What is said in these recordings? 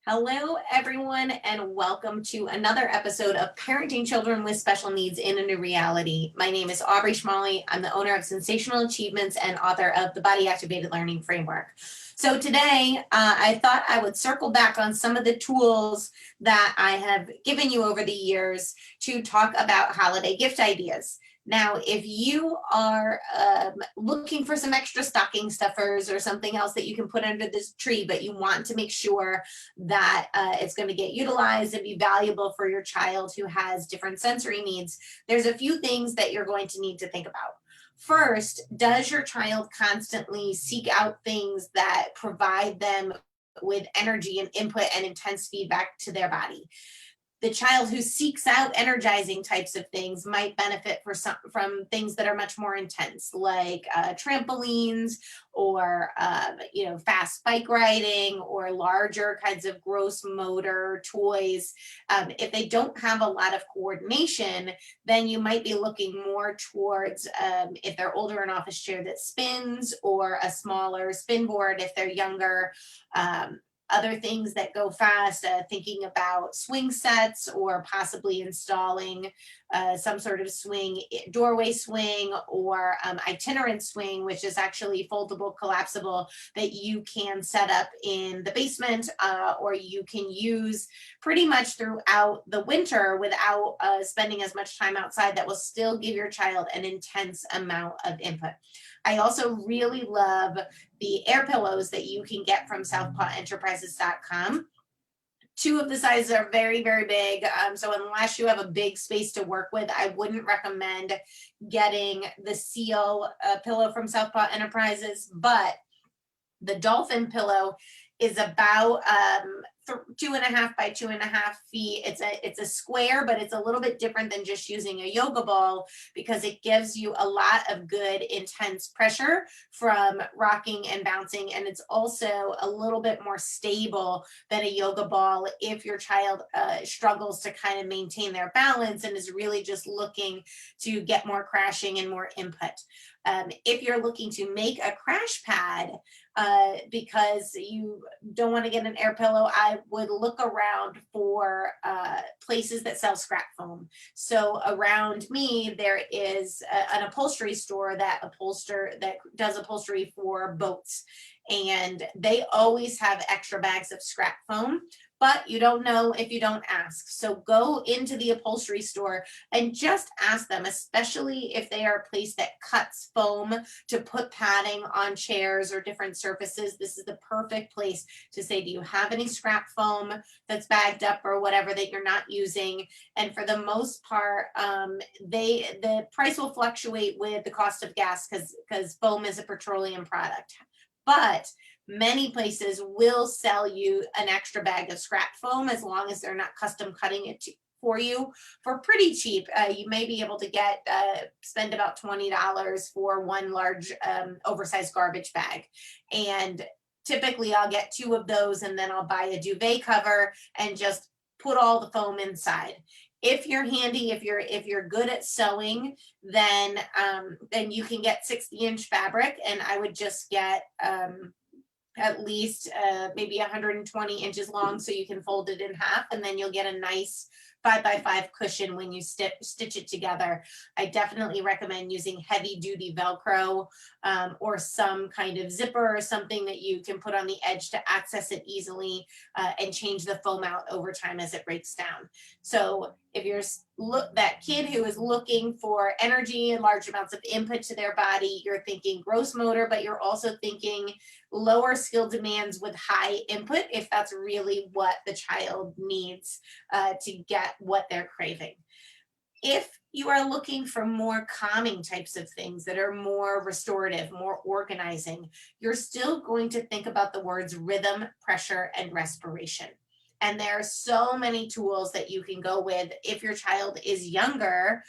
Hello, everyone, and welcome to another episode of Parenting Children with Special Needs in a New Reality. My name is Aubrey Schmalley. I'm the owner of Sensational Achievements and author of the Body Activated Learning Framework. So today, I thought I would circle back on some of the tools that I have given you over the years to talk about holiday gift ideas. Now, if you are looking for some extra stocking stuffers or something else that you can put under this tree, but you want to make sure that it's going to get utilized and be valuable for your child who has different sensory needs, there's a few things that you're going to need to think about. First, does your child constantly seek out things that provide them with energy and input and intense feedback to their body? The child who seeks out energizing types of things might benefit from things that are much more intense, like trampolines or fast bike riding or larger kinds of gross motor toys. If they don't have a lot of coordination, then you might be looking more towards, if they're older, an office chair that spins or a smaller spin board if they're younger. Other things that go fast, thinking about swing sets or possibly installing some sort of swing, doorway swing or itinerant swing, which is actually foldable, collapsible, that you can set up in the basement or you can use pretty much throughout the winter without spending as much time outside, that will still give your child an intense amount of input. I also really love the air pillows that you can get from southpawenterprises.com. Two of the sizes are very, very big. So unless you have a big space to work with, I wouldn't recommend getting the Seal pillow from Southpaw Enterprises, but the Dolphin Pillow is about 2.5 by 2.5 feet. It's a square, but it's a little bit different than just using a yoga ball because it gives you a lot of good intense pressure from rocking and bouncing, and it's also a little bit more stable than a yoga ball if your child struggles to kind of maintain their balance and is really just looking to get more crashing and more input. If you're looking to make a crash pad because you don't want to get an air pillow, I would look around for places that sell scrap foam. So around me, there is an upholstery store that does upholstery for boats. And they always have extra bags of scrap foam, but you don't know if you don't ask. So go into the upholstery store and just ask them, especially if they are a place that cuts foam to put padding on chairs or different surfaces. This is the perfect place to say, do you have any scrap foam that's bagged up or whatever that you're not using? And for the most part, the price will fluctuate with the cost of gas because foam is a petroleum product. But many places will sell you an extra bag of scrap foam as long as they're not custom cutting it for you for pretty cheap. You may be able to spend about $20 for one large oversized garbage bag. And typically I'll get 2 of those and then I'll buy a duvet cover and just put all the foam inside. If you're handy, if you're good at sewing, then you can get 60-inch fabric, and I would just get at least maybe 120 inches long so you can fold it in half, and then you'll get a nice 5x5 cushion when you stitch it together. I definitely recommend using heavy duty Velcro or some kind of zipper or something that you can put on the edge to access it easily and change the foam out over time as it breaks down. So if you're that kid who is looking for energy and large amounts of input to their body, you're thinking gross motor, but you're also thinking lower skill demands with high input, if that's really what the child needs to get what they're craving. If you are looking for more calming types of things that are more restorative, more organizing, you're still going to think about the words rhythm, pressure, and respiration. And there are so many tools that you can go with. If your child is younger,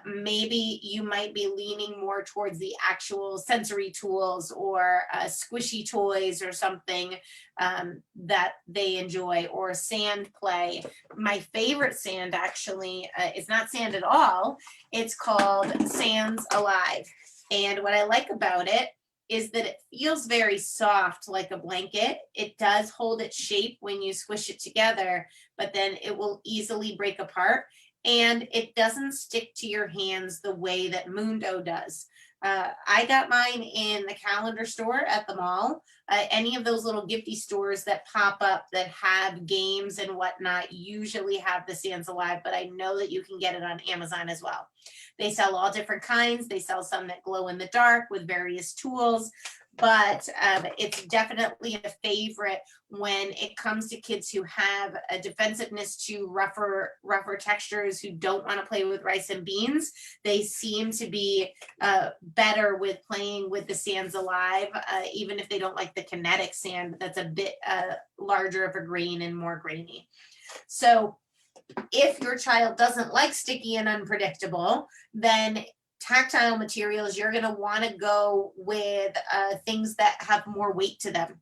maybe you might be leaning more towards the actual sensory tools or squishy toys or something that they enjoy, or sand play. My favorite sand actually is not sand at all. It's called Sands Alive. And what I like about it is that it feels very soft like a blanket. It does hold its shape when you squish it together, but then it will easily break apart, and it doesn't stick to your hands the way that Mundo does. I got mine in the Calendar store at the mall. Any of those little gifty stores that pop up that have games and whatnot usually have the Sands Alive, but I know that you can get it on Amazon as well. They sell all different kinds. They sell some that glow in the dark with various tools, but it's definitely a favorite when it comes to kids who have a defensiveness to rougher textures, who don't want to play with rice and beans. They seem to be better with playing with the Sands Alive, even if they don't like the kinetic sand that's a bit larger of a grain and more grainy. So if your child doesn't like sticky and unpredictable, then Tactile Materials, you're going to want to go with things that have more weight to them.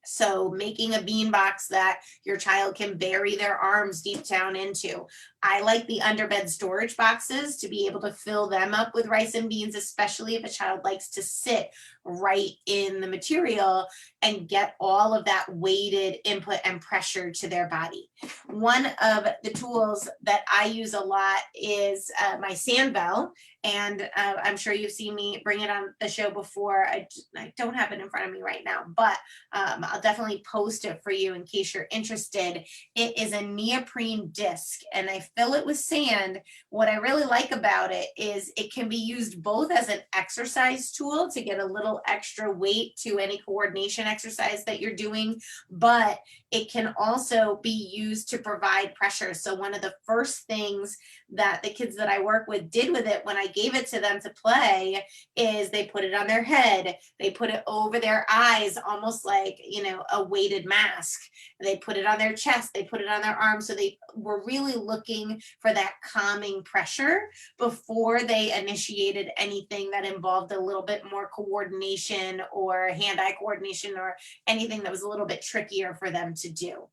So making a bean box that your child can bury their arms deep down into. I like the underbed storage boxes to be able to fill them up with rice and beans, especially if a child likes to sit right in the material and get all of that weighted input and pressure to their body. One of the tools that I use a lot is my Sandbell, and I'm sure you've seen me bring it on the show before. I don't have it in front of me right now, but I'll definitely post it for you in case you're interested. It is a neoprene disc, and I fill it with sand. What I really like about it is it can be used both as an exercise tool to get a little extra weight to any coordination exercise that you're doing, but it can also be used to provide pressure. So one of the first things that the kids that I work with did with it when I gave it to them to play is they put it on their head, they put it over their eyes, almost like, you know, a weighted mask. They put it on their chest, they put it on their arms. So they were really looking for that calming pressure before they initiated anything that involved a little bit more coordination or hand-eye coordination or anything that was a little bit trickier for them to do.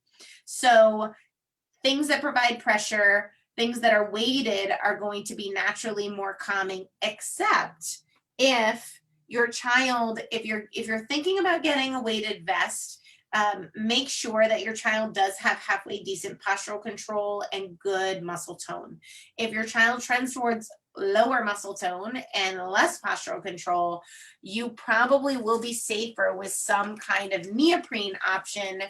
So things that provide pressure, things that are weighted are going to be naturally more calming, except if your child, if you're thinking about getting a weighted vest, make sure that your child does have halfway decent postural control and good muscle tone. If your child trends towards lower muscle tone and less postural control, you probably will be safer with some kind of neoprene option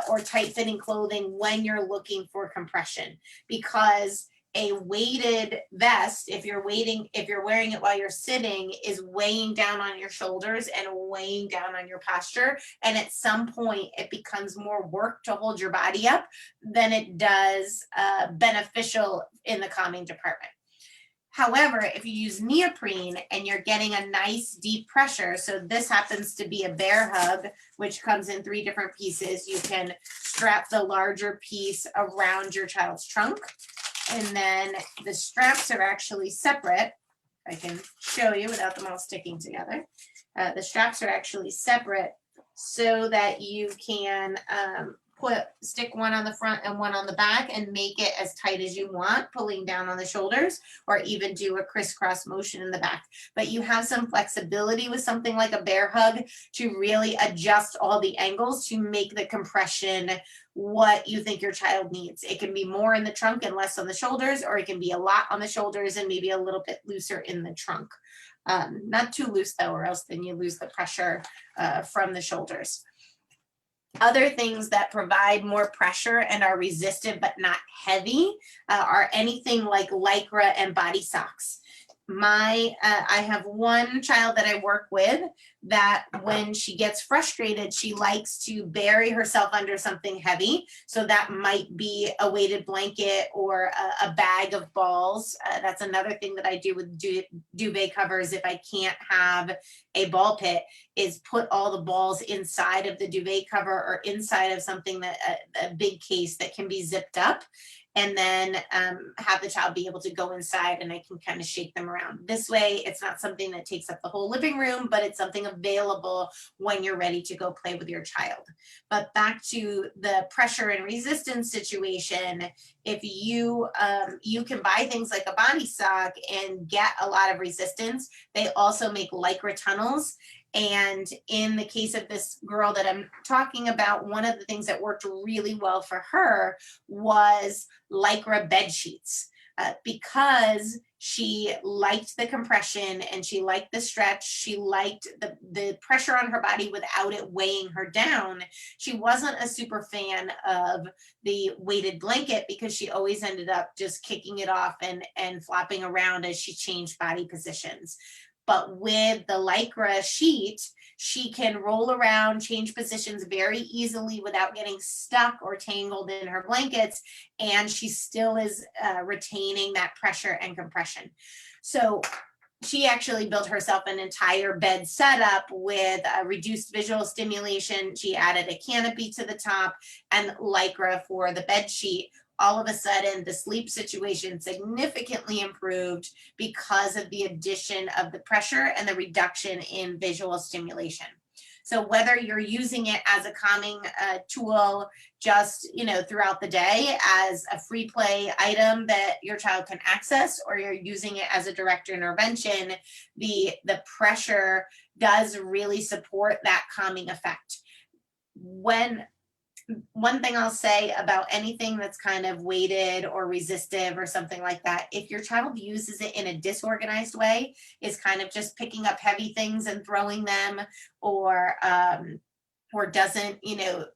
or tight fitting clothing when you're looking for compression, because a weighted vest, if you're wearing it while you're sitting, is weighing down on your shoulders and weighing down on your posture. And at some point it becomes more work to hold your body up than it does beneficial in the calming department. However, if you use neoprene and you're getting a nice deep pressure, so this happens to be a bear hug, which comes in 3 different pieces. You can strap the larger piece around your child's trunk, and then the straps are actually separate. I can show you without them all sticking together. The straps are actually separate so that you can stick one on the front and one on the back and make it as tight as you want, pulling down on the shoulders, or even do a crisscross motion in the back. But you have some flexibility with something like a bear hug to really adjust all the angles to make the compression what you think your child needs. It can be more in the trunk and less on the shoulders, or it can be a lot on the shoulders and maybe a little bit looser in the trunk. Not too loose though, or else then you lose the pressure from the shoulders. Other things that provide more pressure and are resistant but not heavy are anything like Lycra and body socks. I have one child that I work with that when she gets frustrated, she likes to bury herself under something heavy. So that might be a weighted blanket or a bag of balls. That's another thing that I do with duvet covers if I can't have a ball pit, is put all the balls inside of the duvet cover or inside of something that a big case that can be zipped up, and then have the child be able to go inside and I can kind of shake them around. This way, it's not something that takes up the whole living room, but it's something available when you're ready to go play with your child. But back to the pressure and resistance situation, if you can buy things like a body sock and get a lot of resistance. They also make Lycra tunnels. And in the case of this girl that I'm talking about, one of the things that worked really well for her was Lycra bed sheets, because she liked the compression and she liked the stretch. She liked the pressure on her body without it weighing her down. She wasn't a super fan of the weighted blanket because she always ended up just kicking it off and flopping around as she changed body positions. But with the Lycra sheet, she can roll around, change positions very easily without getting stuck or tangled in her blankets, and she still is retaining that pressure and compression. So she actually built herself an entire bed setup with reduced visual stimulation. She added a canopy to the top and Lycra for the bed sheet. All of a sudden, the sleep situation significantly improved because of the addition of the pressure and the reduction in visual stimulation. So whether you're using it as a calming tool just, throughout the day as a free play item that your child can access, or you're using it as a direct intervention, the pressure does really support that calming effect. One thing I'll say about anything that's kind of weighted or resistive or something like that, if your child uses it in a disorganized way, is kind of just picking up heavy things and throwing them, or doesn't,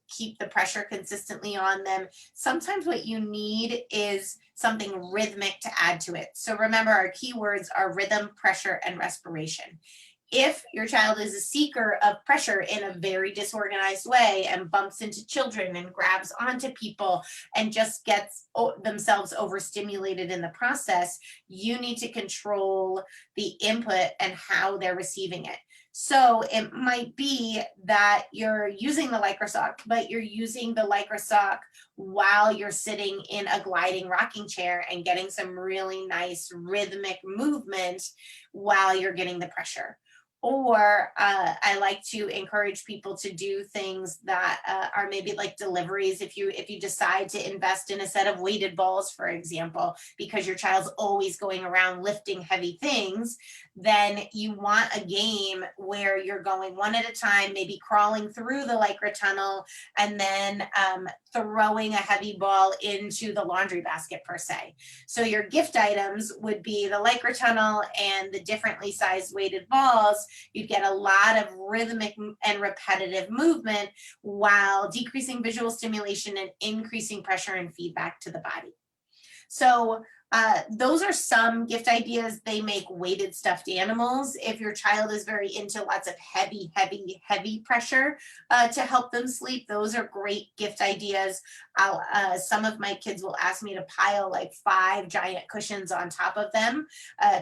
keep the pressure consistently on them, sometimes what you need is something rhythmic to add to it. So remember, our keywords are rhythm, pressure, and respiration. If your child is a seeker of pressure in a very disorganized way and bumps into children and grabs onto people and just gets themselves overstimulated in the process, you need to control the input and how they're receiving it. So it might be that you're using the Lycra sock, but you're using the Lycra sock while you're sitting in a gliding rocking chair and getting some really nice rhythmic movement while you're getting the pressure. Or I like to encourage people to do things that are maybe like deliveries. If you decide to invest in a set of weighted balls, for example, because your child's always going around lifting heavy things, then you want a game where you're going one at a time, maybe crawling through the Lycra tunnel and then throwing a heavy ball into the laundry basket per se. So your gift items would be the Lycra tunnel and the differently sized weighted balls. You'd get a lot of rhythmic and repetitive movement while decreasing visual stimulation and increasing pressure and feedback to the body. So those are some gift ideas. They make weighted stuffed animals. If your child is very into lots of heavy pressure to help them sleep, those are great gift ideas. Some of my kids will ask me to pile like 5 giant cushions on top of them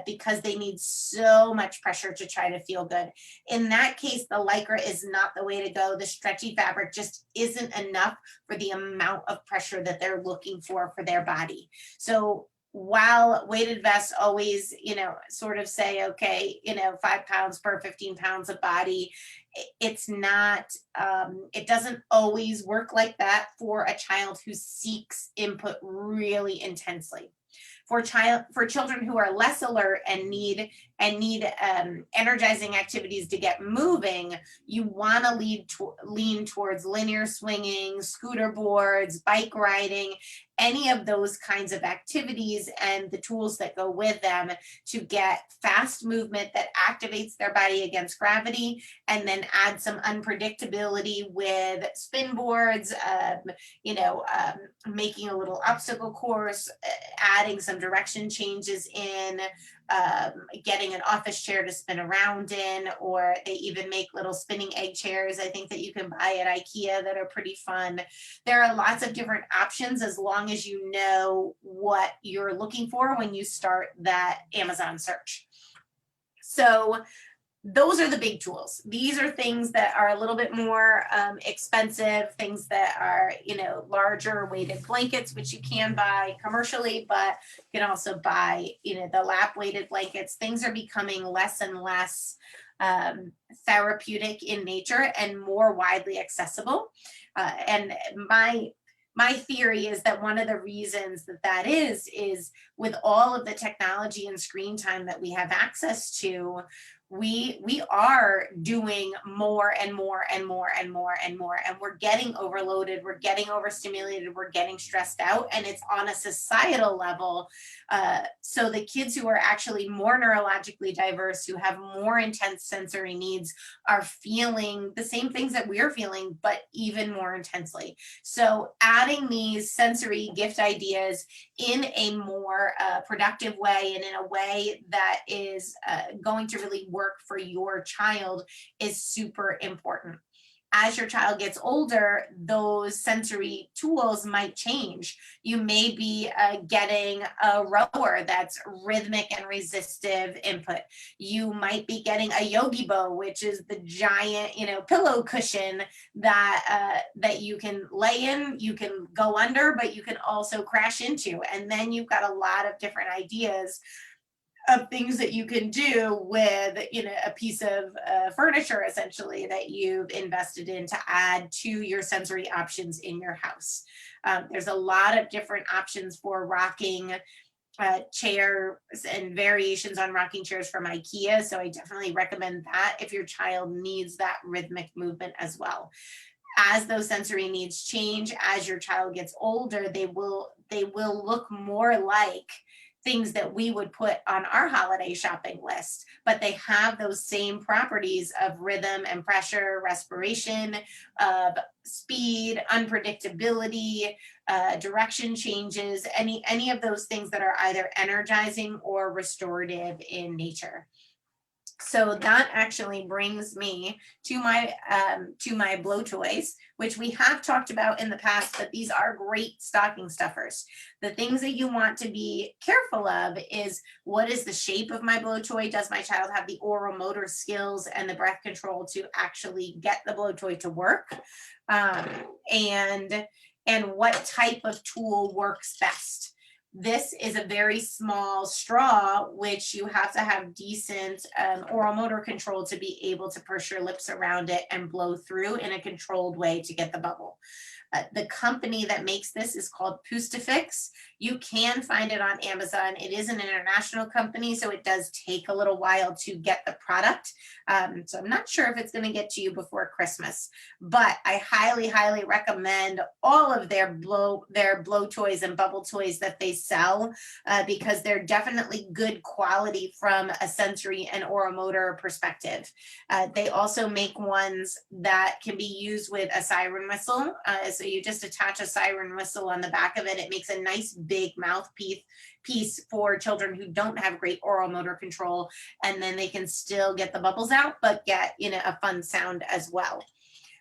because they need so much pressure to try to feel good. In that case, the Lycra is not the way to go. The stretchy fabric just isn't enough for the amount of pressure that they're looking for their body. So while weighted vests always, sort of say, okay, 5 pounds per 15 pounds of body, it's not, it doesn't always work like that for a child who seeks input really intensely. For children who are less alert and need energizing activities to get moving, you want to lean towards linear swinging, scooter boards, bike riding, any of those kinds of activities and the tools that go with them to get fast movement that activates their body against gravity, and then add some unpredictability with spin boards, making a little obstacle course, adding some direction changes in, getting an office chair to spin around in, or they even make little spinning egg chairs, I think, that you can buy at IKEA that are pretty fun. There are lots of different options as long as you know what you're looking for when you start that Amazon search. So those are the big tools. These are things that are a little bit more expensive, things that are, larger weighted blankets, which you can buy commercially, but you can also buy, the lap weighted blankets. Things are becoming less and less therapeutic in nature and more widely accessible. And my theory is that one of the reasons that is with all of the technology and screen time that we have access to, we are doing more and more and more and more and more, and we're getting overloaded, we're getting overstimulated, we're getting stressed out, and it's on a societal level. So the kids who are actually more neurologically diverse, who have more intense sensory needs, are feeling the same things that we're feeling, but even more intensely. So adding these sensory gift ideas in a more productive way, and in a way that is going to really work for your child, is super important. As your child gets older, those sensory tools might change. You may be getting a rower that's rhythmic and resistive input. You might be getting a Yogi Bow, which is the giant, pillow cushion that you can lay in, you can go under, but you can also crash into. And then you've got a lot of different ideas of things that you can do with a piece of furniture, essentially, that you've invested in to add to your sensory options in your house. There's a lot of different options for rocking chairs and variations on rocking chairs from IKEA, so I definitely recommend that if your child needs that rhythmic movement as well. As those sensory needs change, as your child gets older, they will look more like things that we would put on our holiday shopping list, but they have those same properties of rhythm and pressure, respiration, of speed, unpredictability, direction changes, any of those things that are either energizing or restorative in nature. So that actually brings me to my blow toys, which we have talked about in the past, but these are great stocking stuffers. The things that you want to be careful of is, what is the shape of my blow toy? Does my child have the oral motor skills and the breath control to actually get the blow toy to work? And what type of tool works best? This is a very small straw, which you have to have decent oral motor control to be able to purse your lips around it and blow through in a controlled way to get the bubble. The company that makes this is called Pustifix. You can find it on Amazon. It is an international company, so it does take a little while to get the product. So I'm not sure if it's going to get to you before Christmas, but I highly, highly recommend all of their blow toys and bubble toys that they sell, because they're definitely good quality from a sensory and oral motor perspective. They also make ones that can be used with a siren whistle. So you just attach a siren whistle on the back of it. It makes a nice big mouthpiece for children who don't have great oral motor control, and then they can still get the bubbles out, but get a fun sound as well.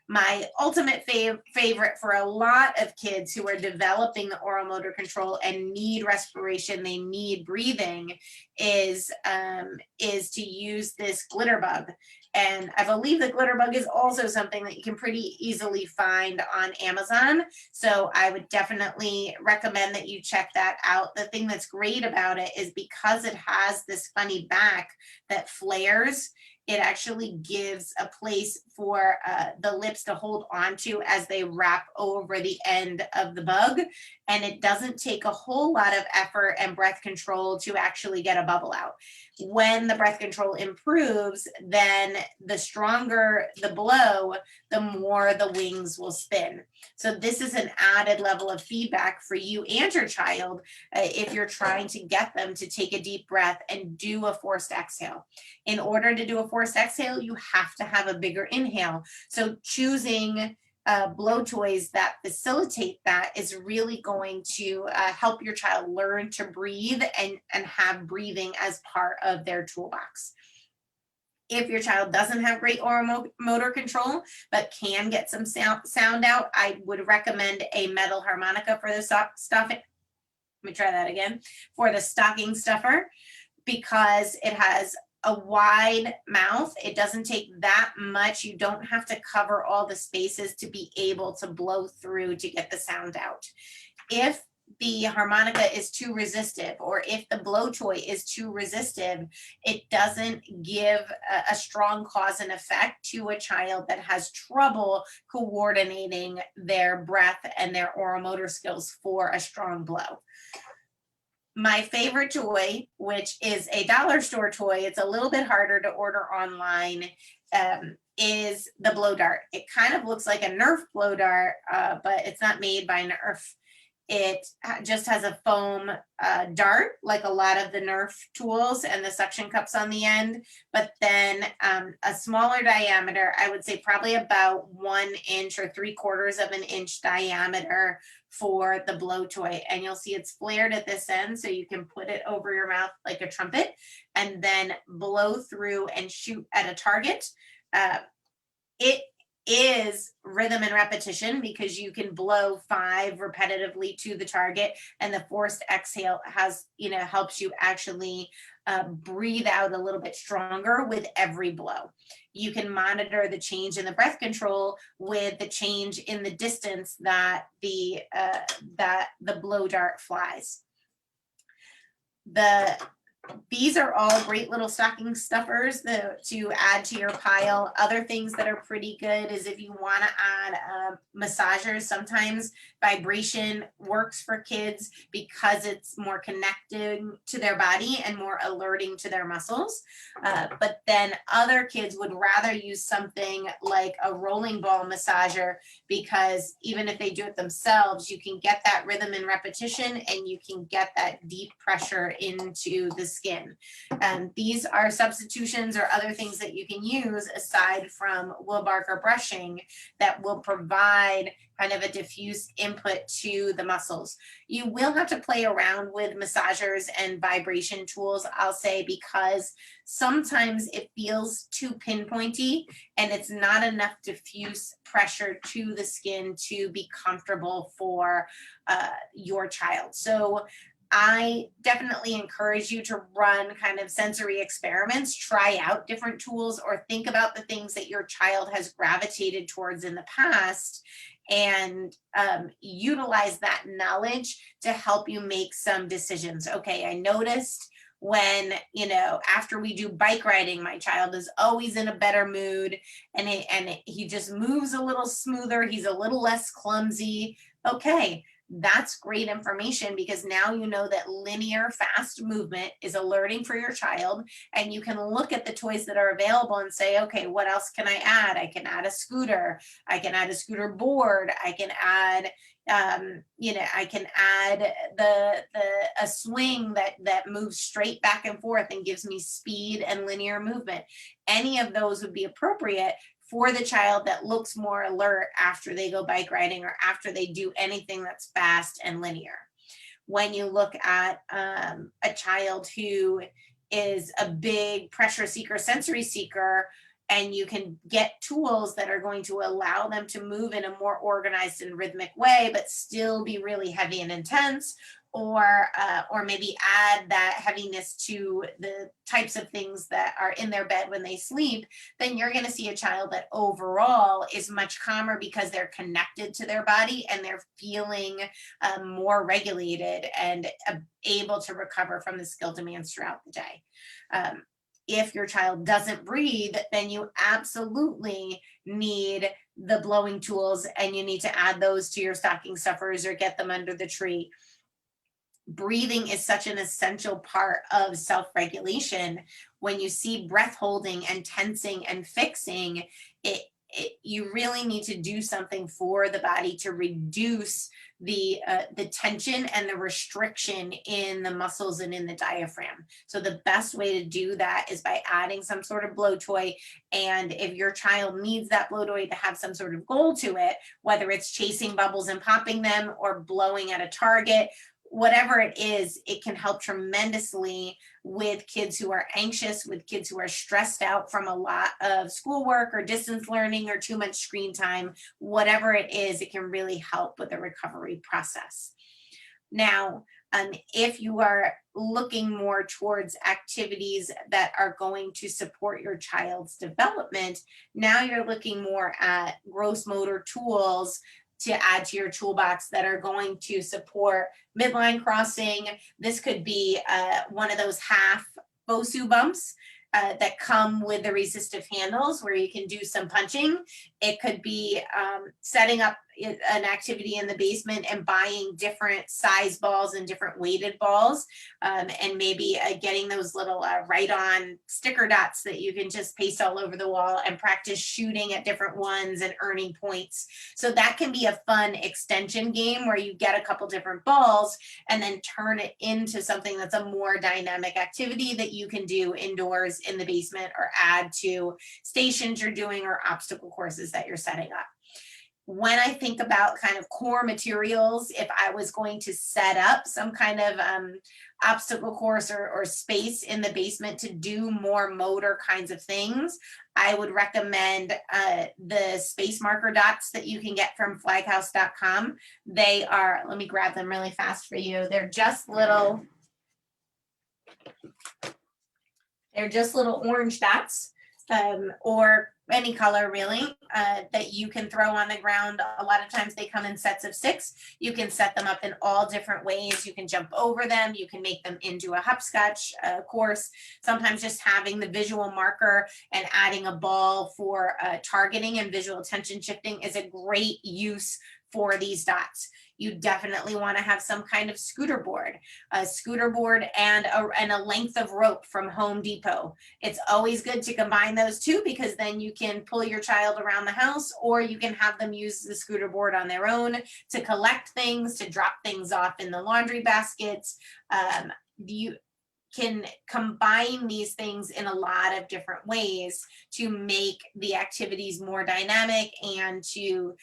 My ultimate favorite for a lot of kids who are developing the oral motor control and need respiration, they need breathing, is to use this glitter bug. And I believe the glitter bug is also something that you can pretty easily find on Amazon. So I would definitely recommend that you check that out. The thing that's great about it is, because it has this funny back that flares, it actually gives a place for the lips to hold onto as they wrap over the end of the bug. And it doesn't take a whole lot of effort and breath control to actually get a bubble out. When the breath control improves, then the stronger the blow, the more the wings will spin. So this is an added level of feedback for you and your child if you're trying to get them to take a deep breath and do a forced exhale. In order to do a forced exhale, you have to have a bigger inhale. So choosing blow toys that facilitate that is really going to help your child learn to breathe and have breathing as part of their toolbox. If your child doesn't have great oral motor control, but can get some sound out, I would recommend a metal harmonica for the stuffing. Let me try that again. For the stocking stuffer, because it has a wide mouth. It doesn't take that much. You don't have to cover all the spaces to be able to blow through to get the sound out. If the harmonica is too resistive, or if the blow toy is too resistive, it doesn't give a strong cause and effect to a child that has trouble coordinating their breath and their oral motor skills for a strong blow. My favorite toy, which is a dollar store toy, it's a little bit harder to order online, is the blow dart. It kind of looks like a Nerf blow dart, but it's not made by Nerf. It just has a foam dart, like a lot of the Nerf tools, and the suction cups on the end, but then a smaller diameter, I would say probably about 1 inch or 3/4 of an inch diameter for the blow toy. And you'll see it's flared at this end, so you can put it over your mouth like a trumpet and then blow through and shoot at a target. It is rhythm and repetition because you can blow 5 repetitively to the target, and the forced exhale has, helps you actually breathe out a little bit stronger with every blow. You can monitor the change in the breath control with the change in the distance that the blow dart flies. These are all great little stocking stuffers to add to your pile. Other things that are pretty good is if you want to add massagers. Sometimes vibration works for kids because it's more connecting to their body and more alerting to their muscles. But then other kids would rather use something like a rolling ball massager, because even if they do it themselves, you can get that rhythm and repetition, and you can get that deep pressure into the skin. These are substitutions or other things that you can use aside from wool bark or brushing that will provide kind of a diffuse input to the muscles. You will have to play around with massagers and vibration tools, I'll say, because sometimes it feels too pinpointy and it's not enough diffuse pressure to the skin to be comfortable for your child. So I definitely encourage you to run kind of sensory experiments, try out different tools, or think about the things that your child has gravitated towards in the past, and utilize that knowledge to help you make some decisions. Okay, I noticed when, after we do bike riding, my child is always in a better mood, and he just moves a little smoother. He's a little less clumsy. Okay, that's great information, because now you know that linear fast movement is alerting for your child, and you can look at the toys that are available and say, okay, what else can I add? I can add a scooter. I can add a scooter board. I can add I can add a swing that moves straight back and forth and gives me speed and linear movement. Any of those would be appropriate for the child that looks more alert after they go bike riding or after they do anything that's fast and linear. When you look at a child who is a big pressure seeker, sensory seeker, and you can get tools that are going to allow them to move in a more organized and rhythmic way, but still be really heavy and intense, or maybe add that heaviness to the types of things that are in their bed when they sleep, then you're going to see a child that overall is much calmer because they're connected to their body and they're feeling more regulated and able to recover from the skill demands throughout the day. If your child doesn't breathe, then you absolutely need the blowing tools, and you need to add those to your stocking stuffers or get them under the tree. Breathing is such an essential part of self-regulation. When you see breath holding and tensing and fixing, you really need to do something for the body to reduce the tension and the restriction in the muscles and in the diaphragm. So the best way to do that is by adding some sort of blow toy. And if your child needs that blow toy to have some sort of goal to it, whether it's chasing bubbles and popping them or blowing at a target, whatever it is, it can help tremendously with kids who are anxious, with kids who are stressed out from a lot of schoolwork or distance learning or too much screen time. Whatever it is, it can really help with the recovery process. Now, if you are looking more towards activities that are going to support your child's development, now you're looking more at gross motor tools to add to your toolbox that are going to support midline crossing. This could be one of those half BOSU bumps that come with the resistive handles where you can do some punching. It could be setting up an activity in the basement and buying different size balls and different weighted balls, and maybe getting those little write-on sticker dots that you can just paste all over the wall and practice shooting at different ones and earning points. So that can be a fun extension game where you get a couple different balls and then turn it into something that's a more dynamic activity that you can do indoors in the basement or add to stations you're doing or obstacle courses that you're setting up. When I think about kind of core materials, if I was going to set up some kind of obstacle course or space in the basement to do more motor kinds of things, I would recommend the space marker dots that you can get from flaghouse.com. They are, let me grab them really fast for you. They're just little orange dots, or any color really, that you can throw on the ground. A lot of times they come in sets of 6. You can set them up in all different ways. You can jump over them. You can make them into a hopscotch course. Sometimes just having the visual marker and adding a ball for targeting and visual attention shifting is a great use for these dots. You definitely want to have some kind of scooter board, and a length of rope from Home Depot. It's always good to combine those two, because then you can pull your child around the house, or you can have them use the scooter board on their own to collect things, to drop things off in the laundry baskets. You can combine these things in a lot of different ways to make the activities more dynamic and to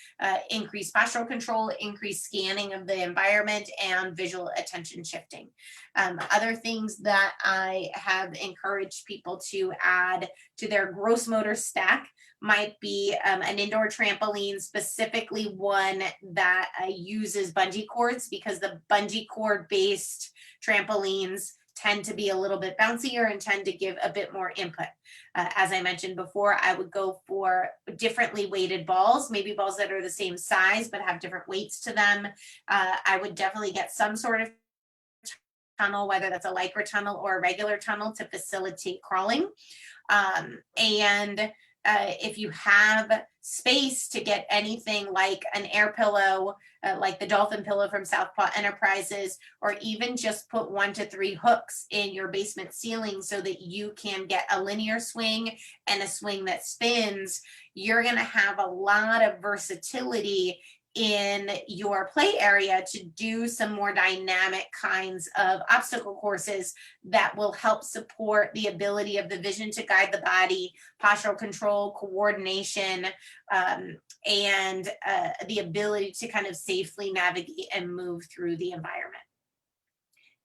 increase postural control, increase scanning of the environment, and visual attention shifting. Other things that I have encouraged people to add to their gross motor stack might be an indoor trampoline, specifically one that uses bungee cords, because the bungee cord based trampolines tend to be a little bit bouncier and tend to give a bit more input. As I mentioned before, I would go for differently weighted balls, maybe balls that are the same size but have different weights to them. I would definitely get some sort of tunnel, whether that's a Lycra tunnel or a regular tunnel, to facilitate crawling. If you have space to get anything like an air pillow, like the Dolphin Pillow from Southpaw Enterprises, or even just put 1 to 3 hooks in your basement ceiling so that you can get a linear swing and a swing that spins, you're going to have a lot of versatility in your play area to do some more dynamic kinds of obstacle courses that will help support the ability of the vision to guide the body, postural control, coordination, and the ability to kind of safely navigate and move through the environment.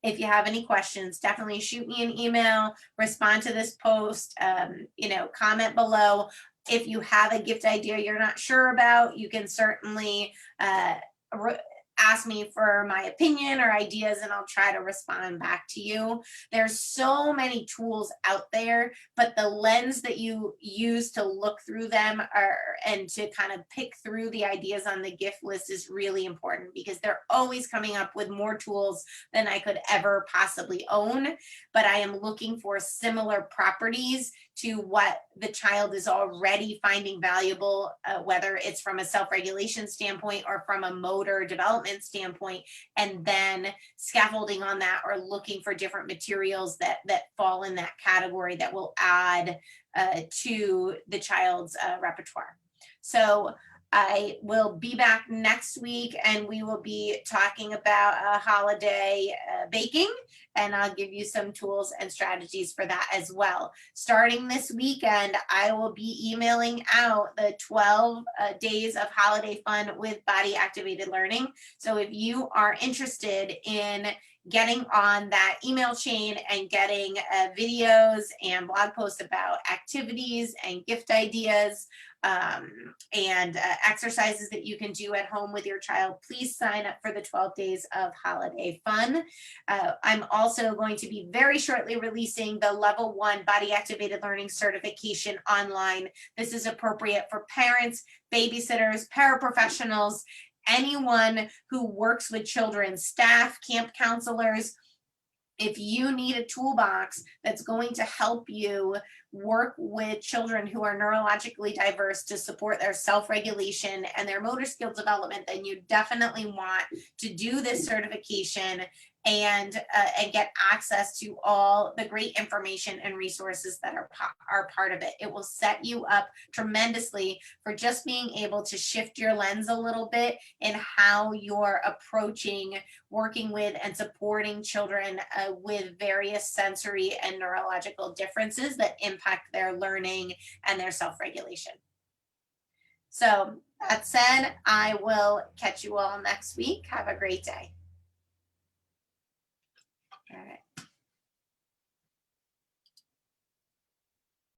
If you have any questions, definitely shoot me an email, respond to this post, comment below. If you have a gift idea you're not sure about, you can certainly ask me for my opinion or ideas, and I'll try to respond back to you. There's so many tools out there, but the lens that you use to look through them and to kind of pick through the ideas on the gift list is really important, because they're always coming up with more tools than I could ever possibly own. But I am looking for similar properties to what the child is already finding valuable, whether it's from a self-regulation standpoint or from a motor development standpoint, and then scaffolding on that, or looking for different materials that fall in that category that will add to the child's repertoire. So I will be back next week, and we will be talking about holiday baking, and I'll give you some tools and strategies for that as well. Starting this weekend, I will be emailing out the 12 days of holiday fun with body activated learning. So if you are interested in getting on that email chain and getting videos and blog posts about activities and gift ideas, and exercises that you can do at home with your child, please sign up for the 12 days of holiday fun. I'm also going to be very shortly releasing the level 1 body activated learning certification online. This is appropriate for parents, babysitters, paraprofessionals, anyone who works with children, staff, camp counselors. If you need a toolbox that's going to help you work with children who are neurologically diverse to support their self-regulation and their motor skill development, then you definitely want to do this certification and get access to all the great information and resources that are part of it. It will set you up tremendously for just being able to shift your lens a little bit in how you're approaching working with and supporting children with various sensory and neurological differences that impact their learning and their self-regulation. So that said, I will catch you all next week. Have a great day.